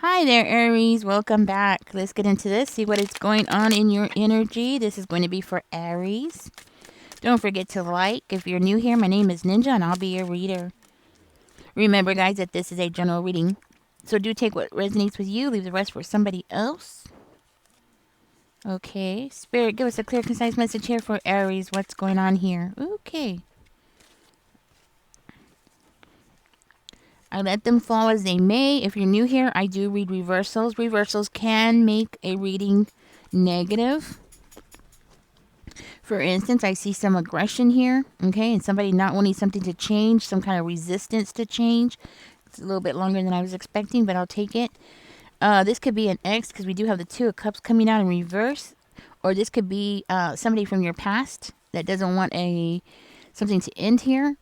Hi there, Aries. Welcome back. Let's get into this. See what is going on in your energy. This is going to be for Aries. Don't forget to like. If you're new here, my name is Ninja and I'll be your reader. Remember, guys, that this is a general reading. So do take what resonates with you. Leave the rest for somebody else. Okay. Spirit, give us a clear, concise message here for Aries. What's going on here? Okay. I let them fall as they may. If you're new here, I do read reversals. Reversals can make a reading negative. For instance, I see some aggression here, okay, and somebody not wanting something to change, some kind of resistance to change. It's a little bit longer than I was expecting, but I'll take it. This could be an ex because we do have the Two of Cups coming out in reverse, or this could be somebody from your past that doesn't want something to end here.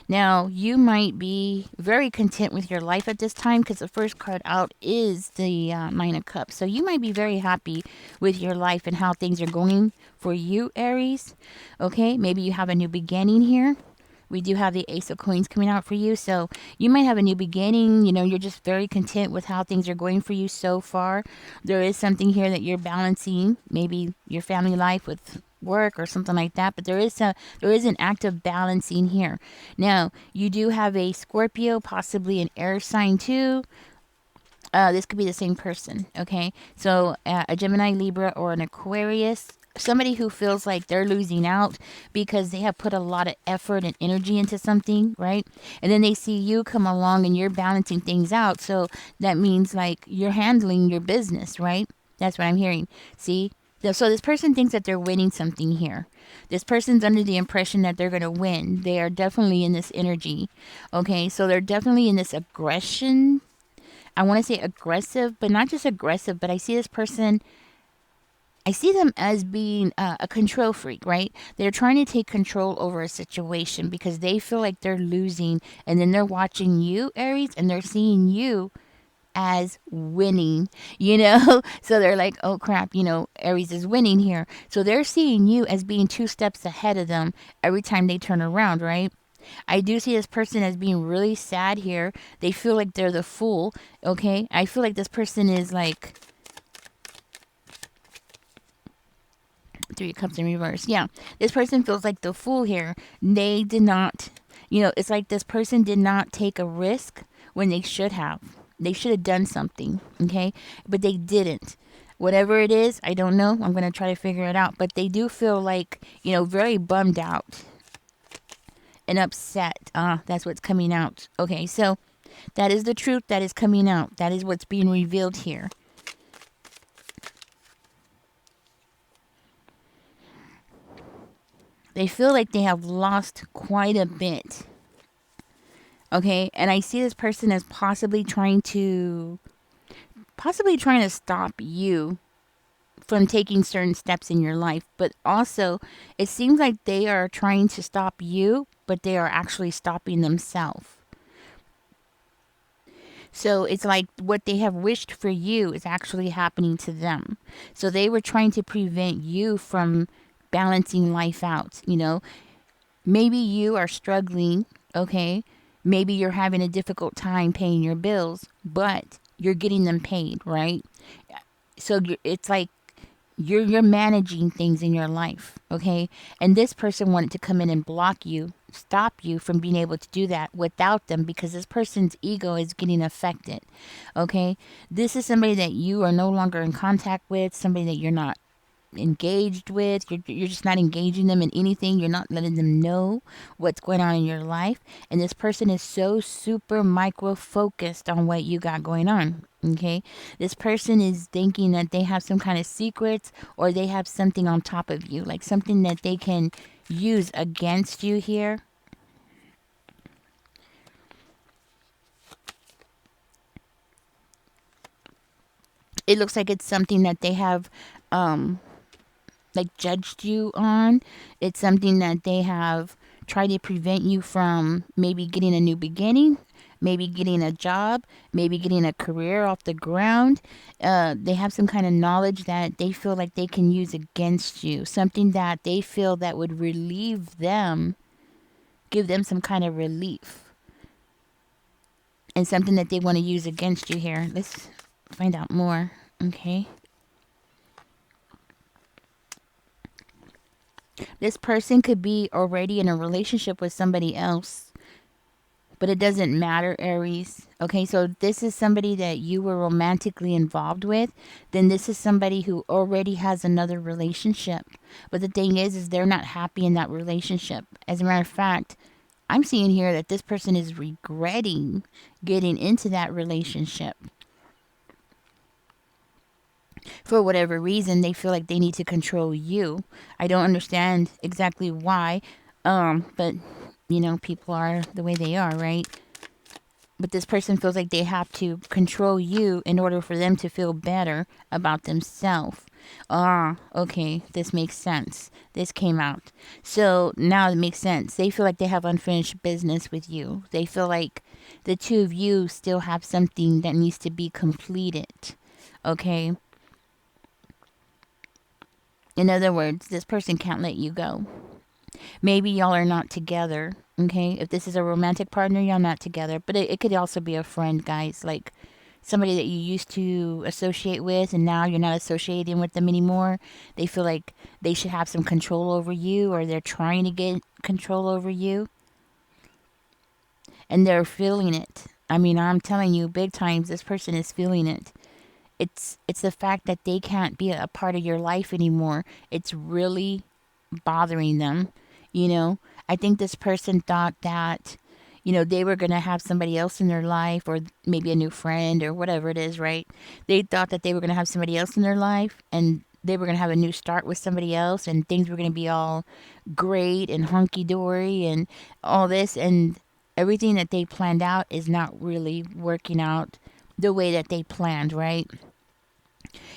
Now, you might be very content with your life at this time because the first card out is the Nine of Cups. So you might be very happy with your life and how things are going for you, Aries. Okay, maybe you have a new beginning here. We do have the Ace of Coins coming out for you. So you might have a new beginning. You know, you're just very content with how things are going for you so far. There is something here that you're balancing, maybe your family life with work or something like that, but there is an active balancing here. Now, you do have a Scorpio, possibly an air sign too. This could be the same person, okay? So a Gemini, Libra, or an Aquarius, somebody who feels like they're losing out because they have put a lot of effort and energy into something, right? And then they see you come along and you're balancing things out. So that means like you're handling your business, right? That's what I'm hearing. See? So this person thinks that they're winning something here. This person's under the impression that they're going to win. They are definitely in this energy. Okay, so they're definitely in this aggression. I want to say aggressive, but not just aggressive, but I see this person, I see them as being a control freak, right? They're trying to take control over a situation because they feel like they're losing. And then they're watching you, Aries, and they're seeing you as winning, you know? So they're like, oh crap, you know, Aries is winning here. So they're seeing you as being two steps ahead of them every time they turn around, right? I do see this person as being really sad here. They feel like they're the fool, okay? I feel like this person is like Three of Cups in reverse. Yeah, this person feels like the fool here. They did not, you know, it's like this person did not take a risk when they should have. They should have done something, okay? But they didn't. Whatever it is, I don't know. I'm going to try to figure it out. But they do feel like, you know, very bummed out and upset. That's what's coming out. Okay, so that is the truth that is coming out. That is what's being revealed here. They feel like they have lost quite a bit. Okay, and I see this person as possibly trying to stop you from taking certain steps in your life, but also it seems like they are trying to stop you, but they are actually stopping themselves. So it's like what they have wished for you is actually happening to them. So they were trying to prevent you from balancing life out, you know. Maybe you are struggling, okay? Maybe you're having a difficult time paying your bills, but you're getting them paid, right? So it's like you're managing things in your life, okay? And this person wanted to come in and block you, stop you from being able to do that without them because this person's ego is getting affected, okay? This is somebody that you are no longer in contact with, somebody that you're not engaged with. You're just not engaging them in anything. You're not letting them know what's going on in your life. And this person is so super micro focused on what you got going on. Okay. This person is thinking that they have some kind of secrets or they have something on top of you, like something that they can use against you here. It looks like it's something that they have like judged you on. It's something that they have tried to prevent you from maybe getting a new beginning, maybe getting a job, maybe getting a career off the ground. They have some kind of knowledge that they feel like they can use against you, something that they feel that would relieve them, give them some kind of relief. and something that they want to use against you here. Let's find out more. Okay. This person could be already in a relationship with somebody else, but it doesn't matter, Aries. Okay, so this is somebody that you were romantically involved with. Then this is somebody who already has another relationship. But the thing is they're not happy in that relationship. As a matter of fact, I'm seeing here that this person is regretting getting into that relationship. For whatever reason, they feel like they need to control you. I don't understand exactly why, but people are the way they are, right? But this person feels like they have to control you in order for them to feel better about themselves. Okay, this makes sense. This came out. So now it makes sense. They feel like they have unfinished business with you. They feel like the two of you still have something that needs to be completed. Okay? In other words, this person can't let you go. Maybe y'all are not together. Okay? If this is a romantic partner, y'all not together. But it could also be a friend, guys. Like somebody that you used to associate with and now you're not associating with them anymore. They feel like they should have some control over you, or they're trying to get control over you. And they're feeling it. I mean, I'm telling you, big times, this person is feeling it. It's the fact that they can't be a part of your life anymore. It's really bothering them. I think this person thought that they were going to have somebody else in their life, or maybe a new friend or whatever it is, right? They thought that they were going to have somebody else in their life, and they were going to have a new start with somebody else, and things were going to be all great and hunky dory and all this. And everything that they planned out is not really working out the way that they planned, right?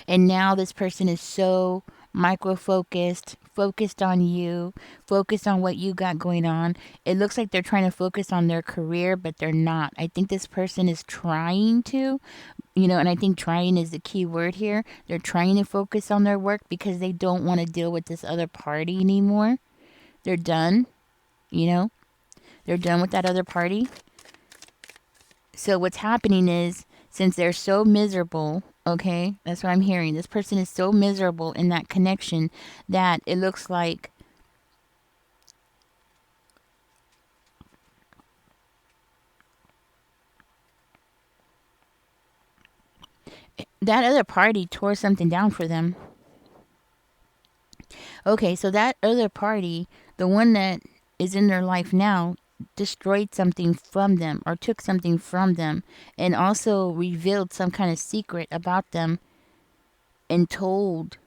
And now this person is so micro focused on you, focused on what you got going on. It looks like they're trying to focus on their career, but they're not. I think this person is trying to, and I think trying is the key word here. They're trying to focus on their work because they don't want to deal with this other party anymore. They're done, they're done with that other party. So what's happening is, since they're so miserable, okay, that's what I'm hearing. This person is so miserable in that connection that it looks like that other party tore something down for them. Okay, so that other party, the one that is in their life now, destroyed something from them or took something from them, and also revealed some kind of secret about them, and told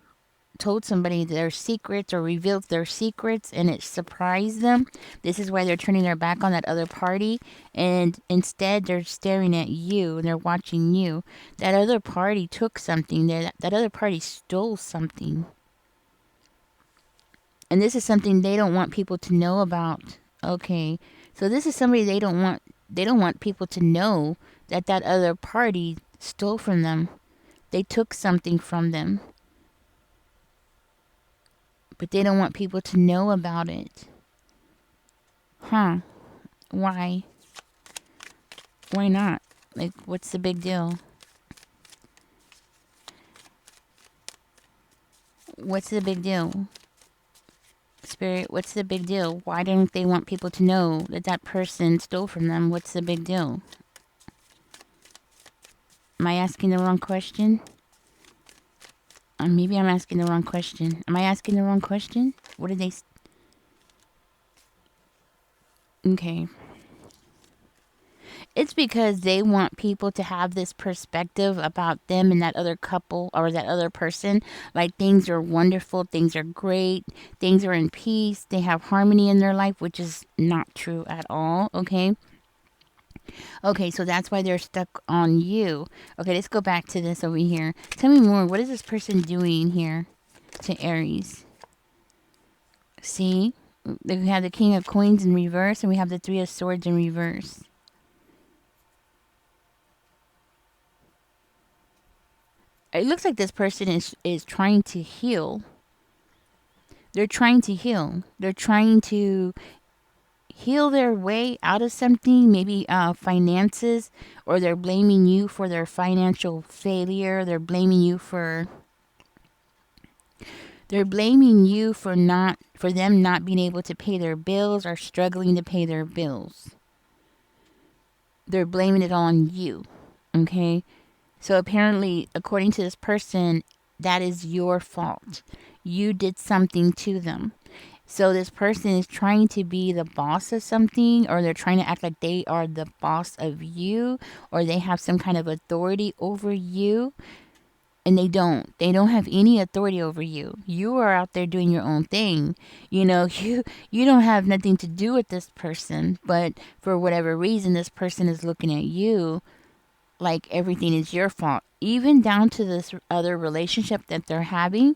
somebody their secrets or revealed their secrets, and it surprised them. This is why they're turning their back on that other party, and instead they're staring at you and they're watching you. That other party took something. That other party stole something. And this is something they don't want people to know about. Okay. So this is somebody they don't want people to know that that other party stole from them. They took something from them. But they don't want people to know about it. Huh. Why? Why not? Like, what's the big deal? What's the big deal? Spirit, what's the big deal? Why don't they want people to know that that person stole from them? What's the big deal? Am I asking the wrong question? Maybe I'm asking the wrong question. Am I asking the wrong question? What did they... Okay. It's because they want people to have this perspective about them and that other couple or that other person. Like, things are wonderful, things are great, things are in peace, they have harmony in their life, which is not true at all, okay? Okay, so that's why they're stuck on you. Okay, let's go back to this over here. Tell me more. What is this person doing here to Aries? See? We have the King of Coins in reverse, and we have the Three of Swords in reverse. It looks like this person is trying to heal. They're trying to heal. They're trying to heal their way out of something, maybe finances, or they're blaming you for their financial failure. They're blaming you for them not being able to pay their bills or struggling to pay their bills. They're blaming it on you. Okay? So apparently, according to this person, that is your fault. You did something to them. So this person is trying to be the boss of something, or they're trying to act like they are the boss of you, or they have some kind of authority over you. And they don't. They don't have any authority over you. You are out there doing your own thing. You don't have nothing to do with this person, but for whatever reason, this person is looking at you like everything is your fault. Even down to this other relationship that they're having,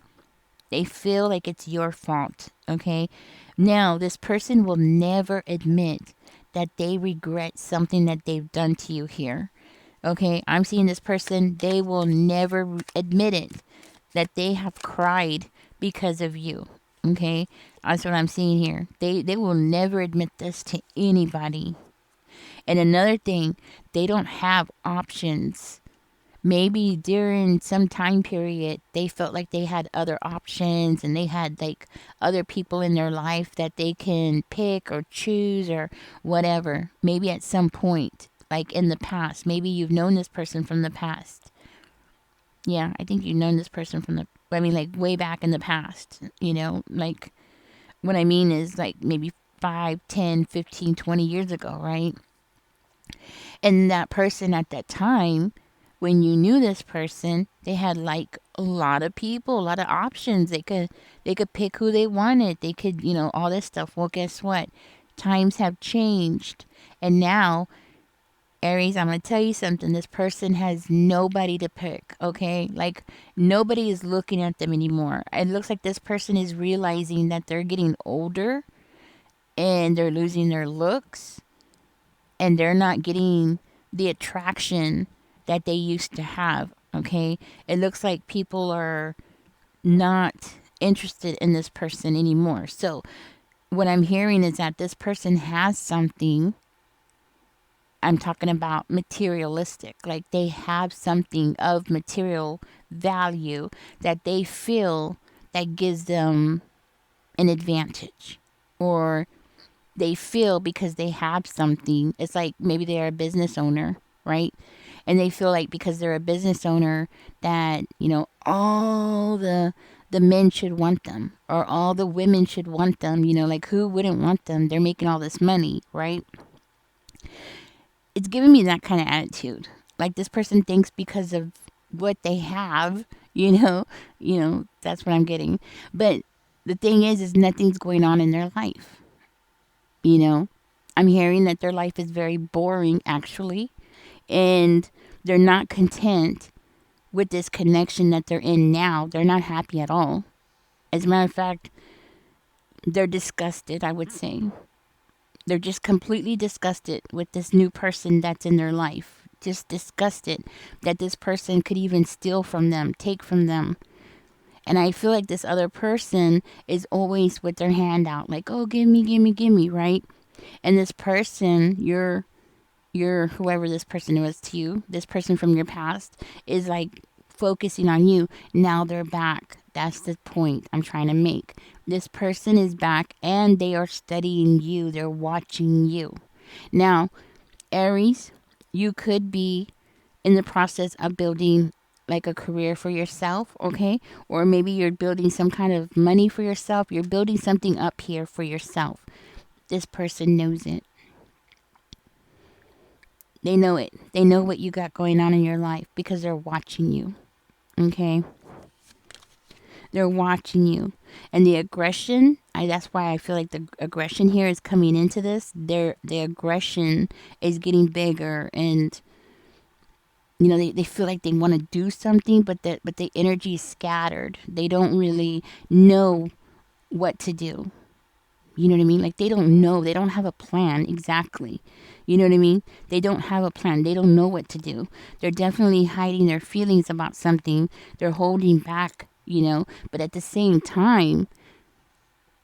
they feel like it's your fault, okay? Now, this person will never admit that they regret something that they've done to you here. Okay, I'm seeing this person, they will never admit it, that they have cried because of you. Okay, that's what I'm seeing here. They will never admit this to anybody. And another thing, they don't have options. Maybe during some time period, they felt like they had other options and they had like other people in their life that they can pick or choose or whatever. Maybe at some point, like in the past, maybe you've known this person from the past. Yeah, I think you've known this person like way back in the past, like what I mean is like maybe 5, 10, 15, 20 years ago, right? And that person at that time, when you knew this person, they had like a lot of people, a lot of options. They could pick who they wanted. They could, all this stuff. Well, guess what? Times have changed. And now, Aries, I'm going to tell you something. This person has nobody to pick, okay? Like, nobody is looking at them anymore. It looks like this person is realizing that they're getting older and they're losing their looks and they're not getting the attraction that they used to have, okay? It looks like people are not interested in this person anymore. So, what I'm hearing is that this person has something. I'm talking about materialistic. Like they have something of material value that they feel that gives them an advantage. Or they feel because they have something. It's like maybe they're a business owner, right? And they feel like because they're a business owner that, all the men should want them or all the women should want them, like who wouldn't want them? They're making all this money, right? It's giving me that kind of attitude. Like this person thinks because of what they have, that's what I'm getting. But the thing is nothing's going on in their life. I'm hearing that their life is very boring actually, and they're not content with this connection that they're in now. They're not happy at all. As a matter of fact, they're disgusted, I would say. They're just completely disgusted with this new person that's in their life. Just disgusted that this person could even steal from them, take from them. And I feel like this other person is always with their hand out, like, oh, give me, right? And this person, you're whoever this person was to you, this person from your past, is like focusing on you. Now they're back. That's the point I'm trying to make. This person is back and they are studying you. They're watching you. Now, Aries, you could be in the process of building like a career for yourself, okay? Or maybe you're building some kind of money for yourself. You're building something up here for yourself. This person knows it. They know it. They know what you got going on in your life because they're watching you, okay? They're watching you. And the aggression, that's why I feel like the aggression here is coming into this. The aggression is getting bigger and they feel like they want to do something, but the energy is scattered. They don't really know what to do. You know what I mean? Like they don't know. They don't have a plan exactly. You know what I mean? They don't have a plan. They don't know what to do. They're definitely hiding their feelings about something. They're holding back, but at the same time,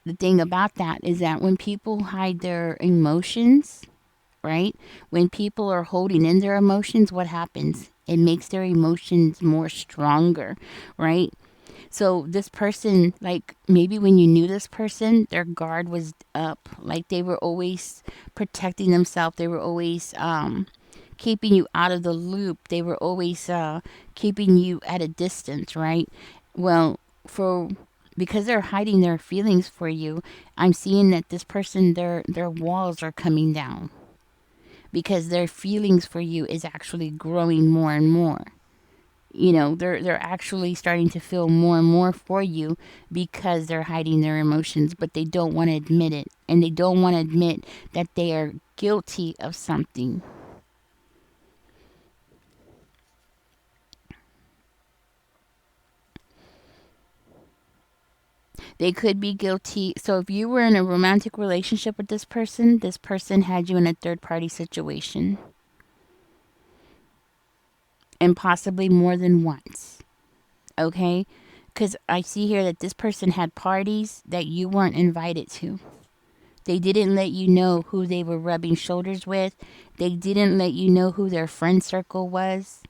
the thing about that is that when people hide their emotions, right? When people are holding in their emotions, what happens? It makes their emotions more stronger, right? So this person, like maybe when you knew this person, their guard was up. Like they were always protecting themselves. They were always keeping you out of the loop. They were always keeping you at a distance, right? Well, for because they're hiding their feelings for you, I'm seeing that this person, their walls are coming down because their feelings for you is actually growing more and more. You know, they're actually starting to feel more and more for you because they're hiding their emotions, but they don't want to admit it, and they don't want to admit that they are guilty of something. They could be guilty. So if you were in a romantic relationship with this person had you in a third party situation, and possibly more than once. Okay? Because I see here that this person had parties that you weren't invited to. They didn't let you know who they were rubbing shoulders with. They didn't let you know who their friend circle was.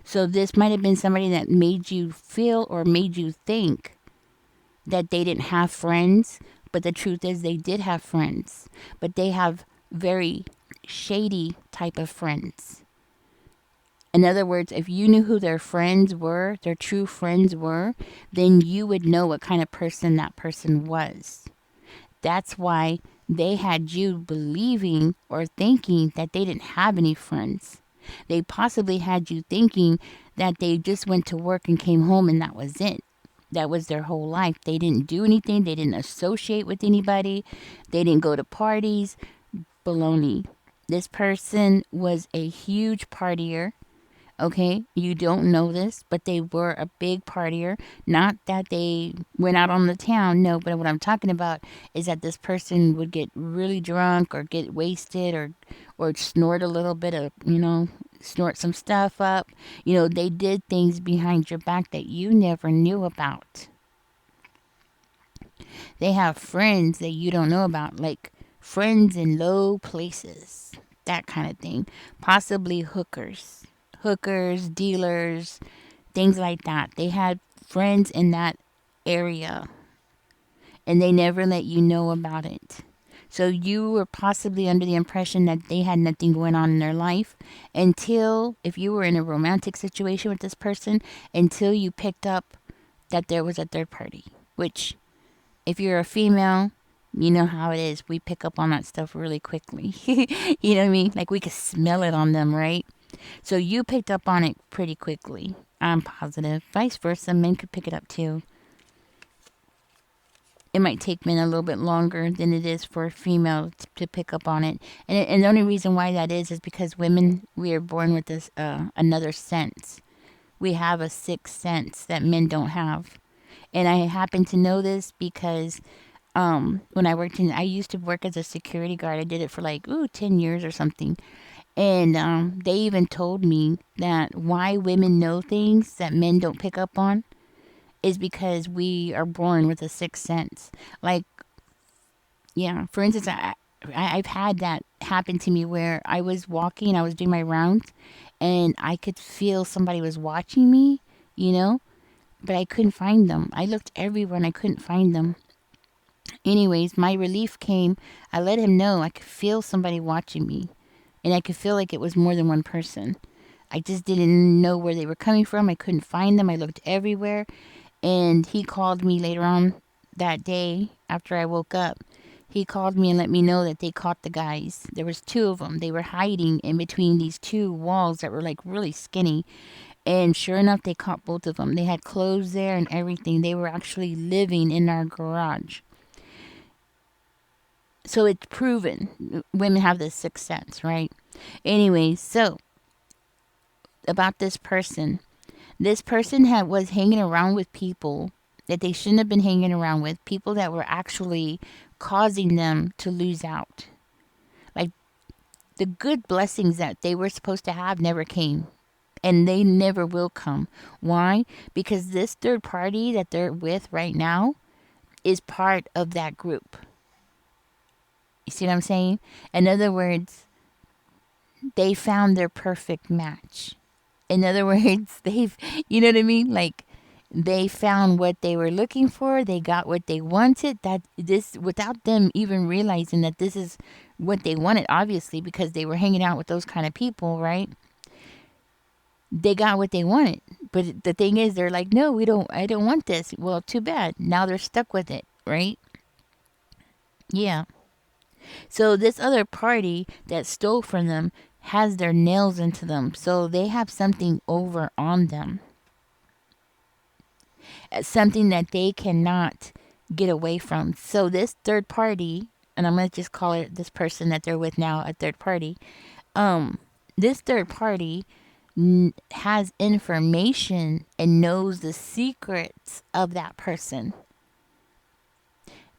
So this might have been somebody that made you feel or made you think that they didn't have friends, but the truth is they did have friends, but they have very shady type of friends. In other words, if you knew who their friends were, their true friends were, then you would know what kind of person that person was. That's why they had you believing or thinking that they didn't have any friends. They possibly had you thinking that they just went to work and came home and that was it. That was their whole life. They didn't do anything. They didn't associate with anybody. They didn't go to parties. Baloney. This person was a huge partier. Okay, you don't know this, but they were a big partier. Not that they went out on the town, no, but what I'm talking about is that this person would get really drunk or get wasted or snort a little bit of, snort some stuff up. They did things behind your back that you never knew about. They have friends that you don't know about, like friends in low places, that kind of thing. Possibly hookers, dealers, things like that. They had friends in that area and they never let you know about it. So you were possibly under the impression that they had nothing going on in their life until, if you were in a romantic situation with this person, until you picked up that there was a third party. Which, if you're a female, you know how it is. We pick up on that stuff really quickly. You know what I mean? Like we could smell it on them, right? So you picked up on it pretty quickly. I'm positive. Vice versa, men could pick it up too. It might take men a little bit longer than it is for a female to pick up on it. And the only reason why that is because women, we are born with this another sense. We have a sixth sense that men don't have. And I happen to know this because when I used to work as a security guard. I did it for like 10 years or something. And they even told me that why women know things that men don't pick up on is because we are born with a sixth sense. Like, yeah, for instance, I've had that happen to me where I was walking, I was doing my rounds, and I could feel somebody was watching me, you know, but I couldn't find them. I looked everywhere and I couldn't find them. Anyways, my relief came. I let him know I could feel somebody watching me, and I could feel like it was more than one person. I just didn't know where they were coming from. I couldn't find them. I looked everywhere, and he called me later on that day after I woke up. He called me and let me know that they caught the guys. There was two of them. They were hiding in between these two walls that were like really skinny. And sure enough, they caught both of them. They had clothes there and everything. They were actually living in our garage. So it's proven women have this sixth sense, right? Anyway, so about this person. This person was hanging around with people that they shouldn't have been hanging around with, people that were actually causing them to lose out. Like the good blessings that they were supposed to have never came. And they never will come. Why? Because this third party that they're with right now, is part of that group. You see what I'm saying? In other words, they found their perfect match. In other words, you know what I mean? Like, they found what they were looking for. They got what they wanted. That this, without them even realizing that this is what they wanted, obviously, because they were hanging out with those kind of people, right? They got what they wanted. But the thing is, they're like, no, I don't want this. Well, too bad. Now they're stuck with it, right? Yeah. So this other party that stole from them has their nails into them. So they have something over on them. Something that they cannot get away from. So this third party, and I'm going to just call it this person that they're with now, a third party. This third party has information and knows the secrets of that person.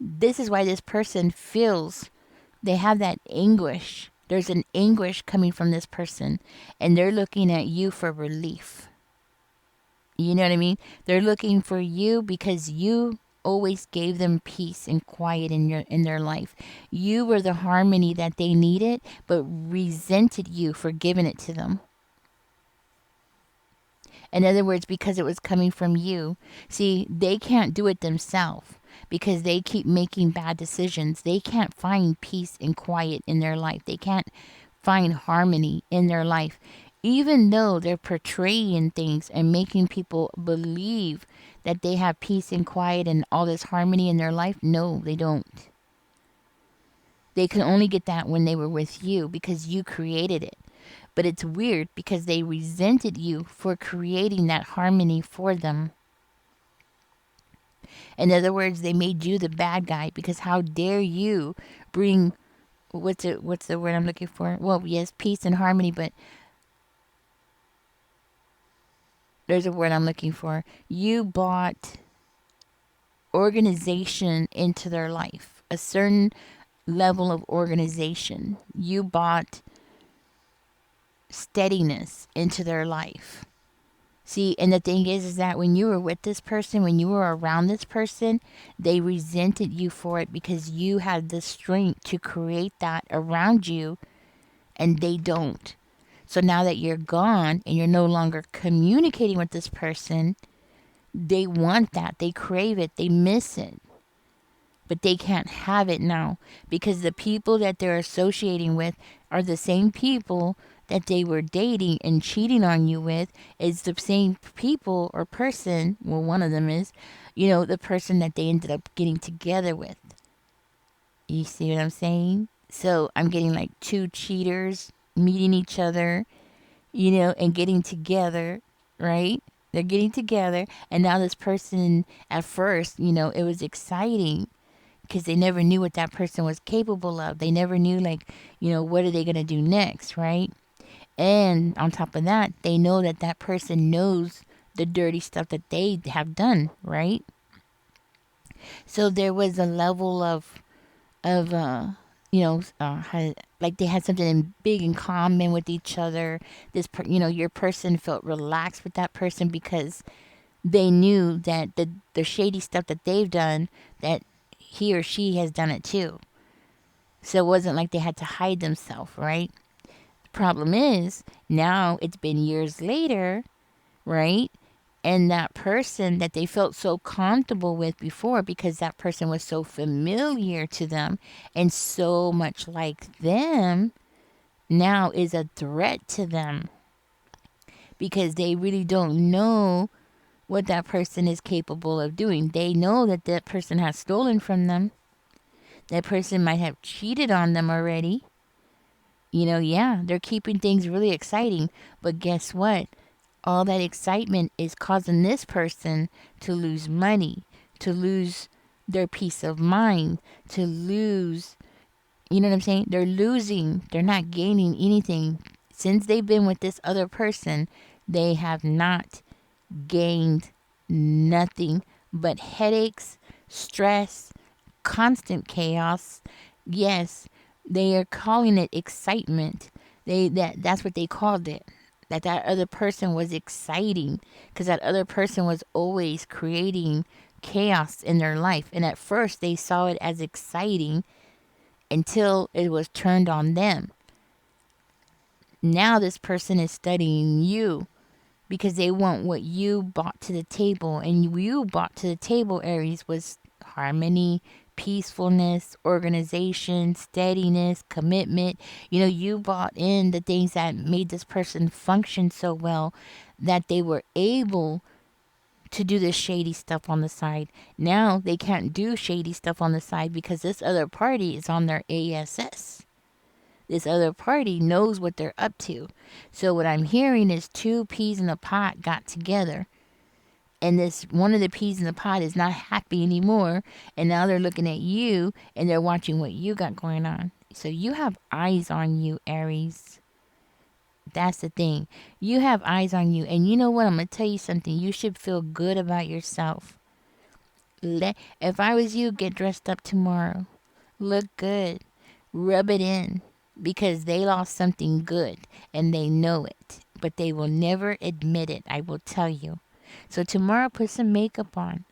This is why this person feels they have that anguish. There's an anguish coming from this person, and they're looking at you for relief. You know what I mean? They're looking for you because you always gave them peace and quiet in their life. You were the harmony that they needed, but resented you for giving it to them. In other words, because it was coming from you. See, they can't do it themselves because they keep making bad decisions. They can't find peace and quiet in their life. They can't find harmony in their life. Even though they're portraying things and making people believe that they have peace and quiet and all this harmony in their life, no, they don't. They can only get that when they were with you because you created it. But it's weird because they resented you for creating that harmony for them. In other words, they made you the bad guy because how dare you bring, what's the word I'm looking for? Well, yes, peace and harmony, but there's a word I'm looking for. You bought organization into their life, a certain level of organization. You bought steadiness into their life. See, and the thing is that when you were with this person, when you were around this person, they resented you for it because you had the strength to create that around you, and they don't. So now that you're gone and you're no longer communicating with this person, they want that. They crave it. They miss it. But they can't have it now because the people that they're associating with are the same people that they were dating and cheating on you with. Is the same people or person, well, one of them is, the person that they ended up getting together with. You see what I'm saying? So I'm getting like two cheaters meeting each other, and getting together, right? They're getting together, and now this person, at first, it was exciting because they never knew what that person was capable of. They never knew, like, what are they going to do next, right? And on top of that, they know that that person knows the dirty stuff that they have done, right? So there was a level of like they had something big in common with each other. Your person felt relaxed with that person because they knew that the shady stuff that they've done, that he or she has done it too. So it wasn't like they had to hide themselves, right? The problem is now it's been years later, right? And that person that they felt so comfortable with before, because that person was so familiar to them and so much like them, now is a threat to them because they really don't know what that person is capable of doing. They know that that person has stolen from them. That person might have cheated on them already. They're keeping things really exciting. But guess what? All that excitement is causing this person to lose money, to lose their peace of mind, to lose, you know what I'm saying? They're losing, they're not gaining anything. Since they've been with this other person, they have not gained nothing but headaches, stress, constant chaos. Yes, they are calling it excitement. That's what they called it. That other person was exciting because that other person was always creating chaos in their life. And at first they saw it as exciting until it was turned on them. Now this person is studying you because they want what you brought to the table. And you brought to the table, Aries, was harmony, peacefulness, organization, steadiness, commitment. You brought in the things that made this person function so well that they were able to do this shady stuff on the side. Now they can't do shady stuff on the side because this other party is on their ASS. This other party knows what they're up to. So what I'm hearing is two peas in a pot got together. And this one of the peas in the pot is not happy anymore. And now they're looking at you and they're watching what you got going on. So you have eyes on you, Aries. That's the thing. You have eyes on you. And you know what? I'm going to tell you something. You should feel good about yourself. If I was you, get dressed up tomorrow. Look good. Rub it in. Because they lost something good. And they know it. But they will never admit it. I will tell you. So tomorrow, put some makeup on.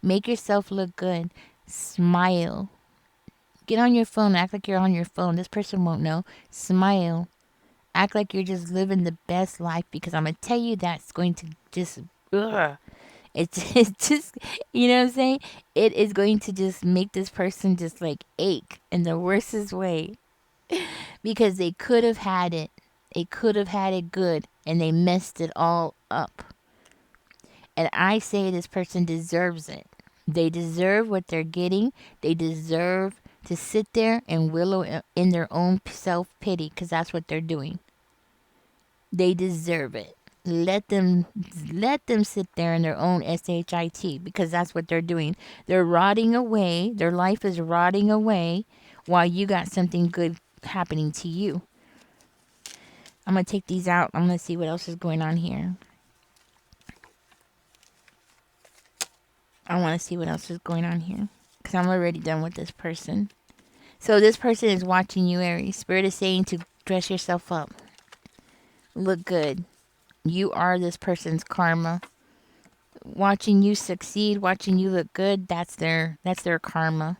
Make yourself look good. Smile. Get on your phone. Act like you're on your phone. This person won't know. Smile. Act like you're just living the best life, because I'm going to tell you that's going to just, it's just, you know what I'm saying? It is going to just make this person just like ache in the worstest way, because they could have had it. They could have had it good and they messed it all up. And I say this person deserves it. They deserve what they're getting. They deserve to sit there and wallow in their own self-pity, because that's what they're doing. They deserve it. Let them sit there in their own shit, because that's what they're doing. They're rotting away. Their life is rotting away while you got something good happening to you. I'm going to take these out. I'm going to see what else is going on here. I want to see what else is going on here, because I'm already done with this person. So this person is watching you, Aries. Spirit is saying to dress yourself up. Look good. You are this person's karma. Watching you succeed, watching you look good, that's their karma.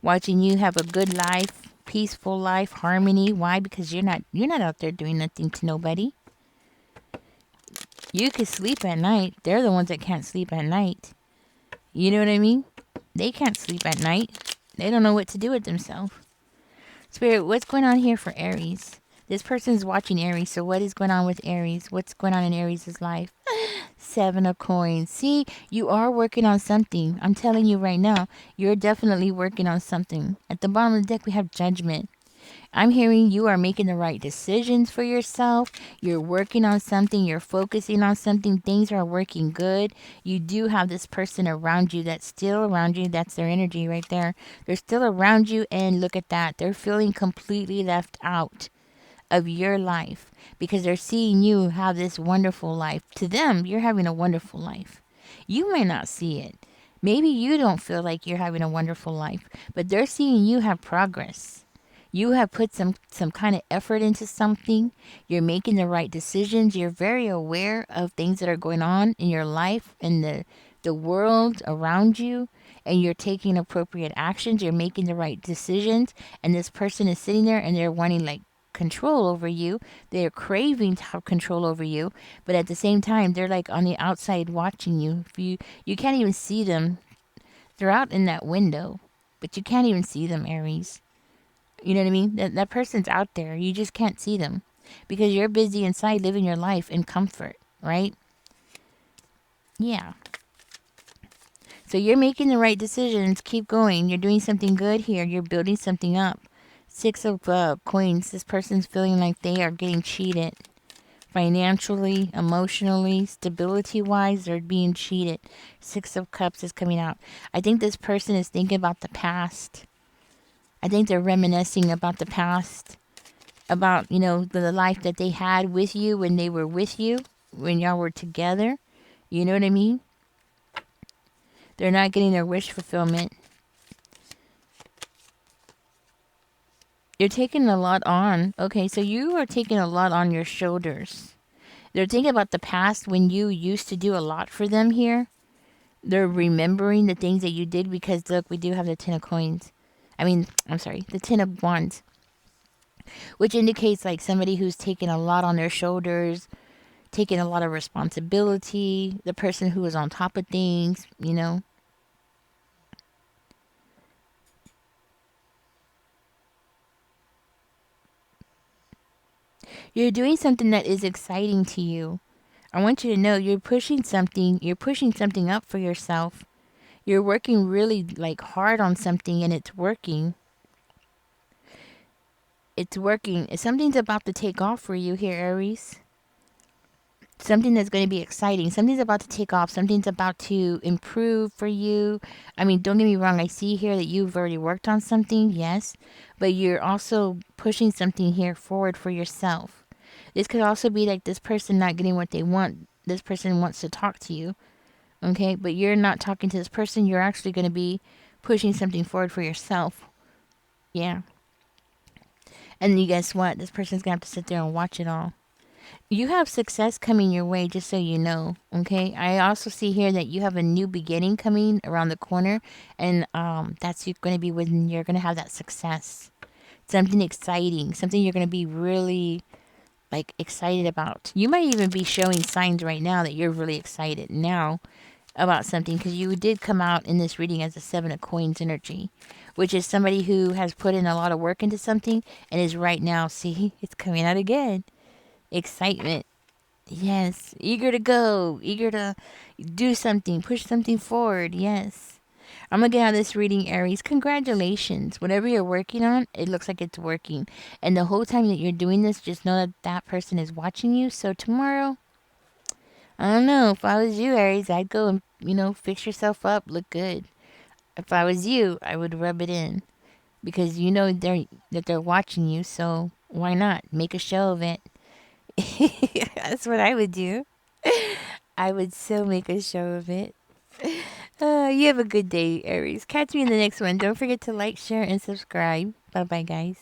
Watching you have a good life, peaceful life, harmony. Why? Because you're not out there doing nothing to nobody. You could sleep at night. They're the ones that can't sleep at night. You know what I mean? They can't sleep at night. They don't know what to do with themselves. Spirit, what's going on here for Aries? This person's watching Aries, so what is going on with Aries? What's going on in Aries' life? 7 of coins. See, you are working on something. I'm telling you right now, you're definitely working on something. At the bottom of the deck, we have Judgment. I'm hearing you are making the right decisions for yourself. You're working on something. You're focusing on something. Things are working good. You do have this person around you that's still around you. That's their energy right there. They're still around you, and look at that. They're feeling completely left out of your life because they're seeing you have this wonderful life. To them, you're having a wonderful life. You may not see it. Maybe you don't feel like you're having a wonderful life, but they're seeing you have progress. You have put some kind of effort into something. You're making the right decisions. You're very aware of things that are going on in your life and the world around you, and you're taking appropriate actions. You're making the right decisions, and this person is sitting there and they're wanting like control over you. They're craving to have control over you, but at the same time they're like on the outside watching you. If you can't even see them. They're out in that window, but you can't even see them, Aries. You know what I mean? That person's out there. You just can't see them because you're busy inside living your life in comfort, right? Yeah. So you're making the right decisions. Keep going. You're doing something good here. You're building something up. 6 of coins. This person's feeling like they are getting cheated. Financially, emotionally, stability-wise, they're being cheated. 6 of cups is coming out. I think this person is thinking about the past. I think they're reminiscing about the past. About, the life that they had with you when they were with you. When y'all were together. You know what I mean? They're not getting their wish fulfillment. You're taking a lot on. Okay, so you are taking a lot on your shoulders. They're thinking about the past when you used to do a lot for them here. They're remembering the things that you did because look, we do have the 10 of coins. I mean, I'm sorry, the 10 of wands, which indicates like somebody who's taken a lot on their shoulders, taking a lot of responsibility, the person who is on top of things, you know. You're doing something that is exciting to you. I want you to know you're pushing something up for yourself. You're working really like hard on something and it's working. It's working. Something's about to take off for you here, Aries. Something that's going to be exciting. Something's about to take off. Something's about to improve for you. I mean, don't get me wrong. I see here that you've already worked on something, yes, but you're also pushing something here forward for yourself. This could also be like this person not getting what they want. This person wants to talk to you, okay, but you're not talking to this person. You're actually going to be pushing something forward for yourself. Yeah. And you guess what? This person's going to have to sit there and watch it all. You have success coming your way, just so you know. Okay. I also see here that you have a new beginning coming around the corner, and that's going to be when you're going to have that success. Something exciting, something you're going to be really like excited about. You might even be showing signs right now that you're really excited now about something because you did come out in this reading as a 7 of coins energy, which is somebody who has put in a lot of work into something and is right now, see, it's coming out again. Excitement. Yes, eager to go, eager to do something, push something forward. Yes. I'm gonna get out of this reading, Aries. Congratulations. Whatever you're working on, it looks like it's working. And the whole time that you're doing this, just know that that person is watching you. So tomorrow, I don't know. If I was you, Aries, I'd go and, fix yourself up, look good. If I was you, I would rub it in because you know they're watching you. So why not make a show of it? That's what I would do. I would so make a show of it. You have a good day, Aries. Catch me in the next one. Don't forget to like, share, and subscribe. Bye bye, guys.